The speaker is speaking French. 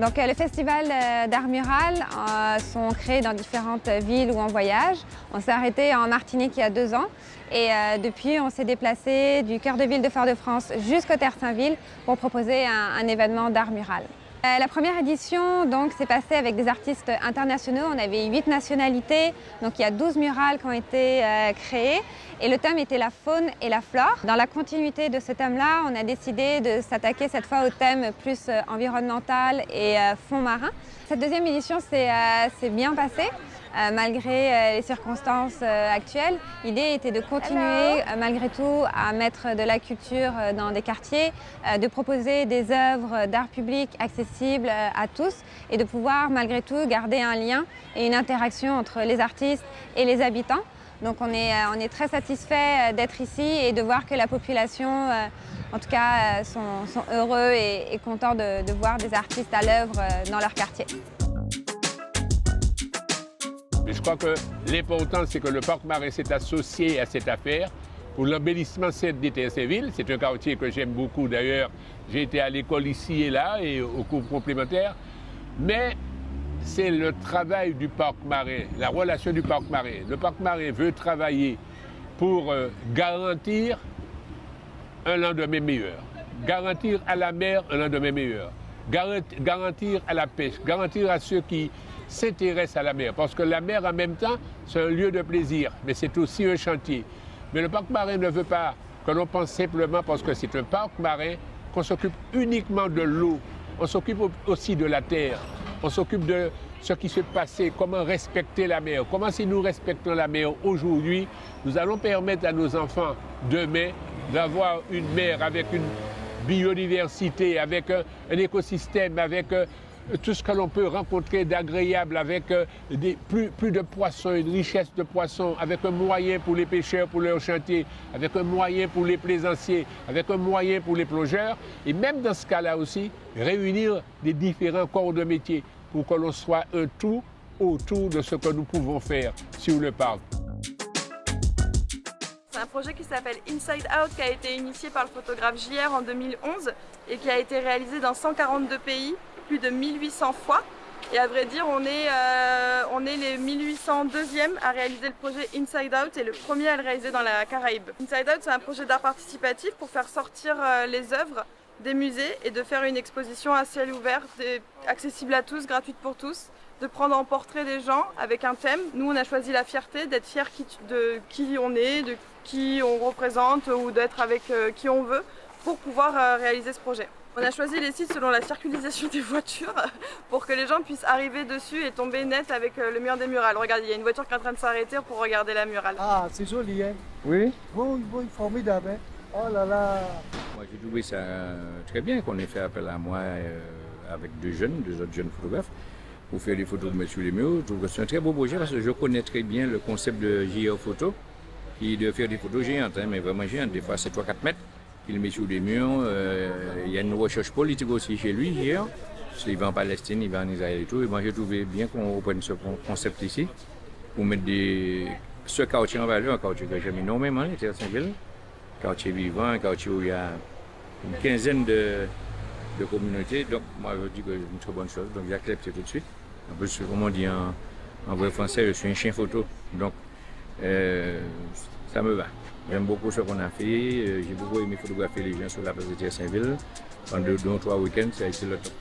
Donc les festivals d'art mural sont créés dans différentes villes ou en voyage. On s'est arrêté en Martinique il y a 2 ans et depuis on s'est déplacé du cœur de ville de Fort-de-France jusqu'au Terre Saint-Ville pour proposer un événement d'art mural. La première édition s'est passée avec des artistes internationaux. On avait 8 nationalités, donc il y a 12 murales qui ont été créés et le thème était la faune et la flore. Dans la continuité de ce thème-là, on a décidé de s'attaquer cette fois au thème plus environnemental et fond marin. Cette deuxième édition s'est bien passée. Malgré les circonstances actuelles, l'idée était de continuer malgré tout à mettre de la culture dans des quartiers, de proposer des œuvres d'art public accessibles à tous et de pouvoir malgré tout garder un lien et une interaction entre les artistes et les habitants. Donc on est très satisfait d'être ici et de voir que la population, en tout cas, sont heureux et contents de voir des artistes à l'œuvre dans leur quartier. Mais je crois que l'important, c'est que le Parc Marais s'est associé à cette affaire pour l'embellissement des Terre Saint-Ville. C'est un quartier que j'aime beaucoup d'ailleurs. J'ai été à l'école ici et là et aux cours complémentaires. Mais c'est le travail du Parc Marais, la relation du Parc Marais. Le Parc Marais veut travailler pour garantir un lendemain meilleur, garantir à la mer un lendemain meilleur, garantir à la pêche, garantir à ceux qui s'intéressent à la mer. Parce que la mer, en même temps, c'est un lieu de plaisir, mais c'est aussi un chantier. Mais le Parc Marais ne veut pas que l'on pense simplement, parce que c'est un parc marin, qu'on s'occupe uniquement de l'eau. On s'occupe aussi de la terre. On s'occupe de ce qui s'est passé, comment respecter la mer. Comment, si nous respectons la mer aujourd'hui, nous allons permettre à nos enfants demain d'avoir une mer avec une biodiversité, avec un écosystème, avec tout ce que l'on peut rencontrer d'agréable, avec plus de poissons, une richesse de poissons, avec un moyen pour les pêcheurs, pour leur chantier, avec un moyen pour les plaisanciers, avec un moyen pour les plongeurs. Et même dans ce cas-là aussi, réunir les différents corps de métier pour que l'on soit un tout autour de ce que nous pouvons faire sur le parc. C'est un projet qui s'appelle Inside Out, qui a été initié par le photographe JR en 2011 et qui a été réalisé dans 142 pays, plus de 1800 fois. Et à vrai dire, on est les 1802e à réaliser le projet Inside Out et le premier à le réaliser dans la Caraïbe. Inside Out, c'est un projet d'art participatif pour faire sortir les œuvres des musées et de faire une exposition à ciel ouvert, accessible à tous, gratuite pour tous, de prendre en portrait des gens avec un thème. Nous, on a choisi la fierté, d'être fiers de qui on est, de qui on représente ou d'être avec qui on veut pour pouvoir réaliser ce projet. On a choisi les sites selon la circulation des voitures pour que les gens puissent arriver dessus et tomber net avec le mur des murales. Regardez, il y a une voiture qui est en train de s'arrêter pour regarder la murale. Ah, c'est joli, hein? Oui. Oui, formidable, hein? Oh là là! Moi, j'ai trouvé ça très bien qu'on ait fait appel à moi avec deux autres jeunes photographes, pour faire des photos de mettre sur les murs. Je trouve que c'est un très beau projet parce que je connais très bien le concept de JR Photo, qui est de faire des photos géantes, hein, mais vraiment géantes. Des fois, c'est 3-4 mètres. Il met sur des murs. Il y a une recherche politique aussi chez lui, hier. Parce qu'il va en Palestine, il va en Israël et tout. Et moi, j'ai trouvé bien qu'on reprenne ce concept ici pour mettre ce quartier en valeur, un quartier que j'aime énormément, les Terre Saint-Ville. Quartier vivant, un quartier où il y a une quinzaine de communautés. Donc, moi, je dis que c'est une très bonne chose. Donc, j'ai accepté tout de suite. En plus, comme on dit en vrai français, je suis un chien photo. Donc, ça me va. J'aime beaucoup ce qu'on a fait. J'ai beaucoup aimé photographier les gens sur la place de Terre Saint-Ville. Pendant 2 ou 3 week-ends, ça a été le top.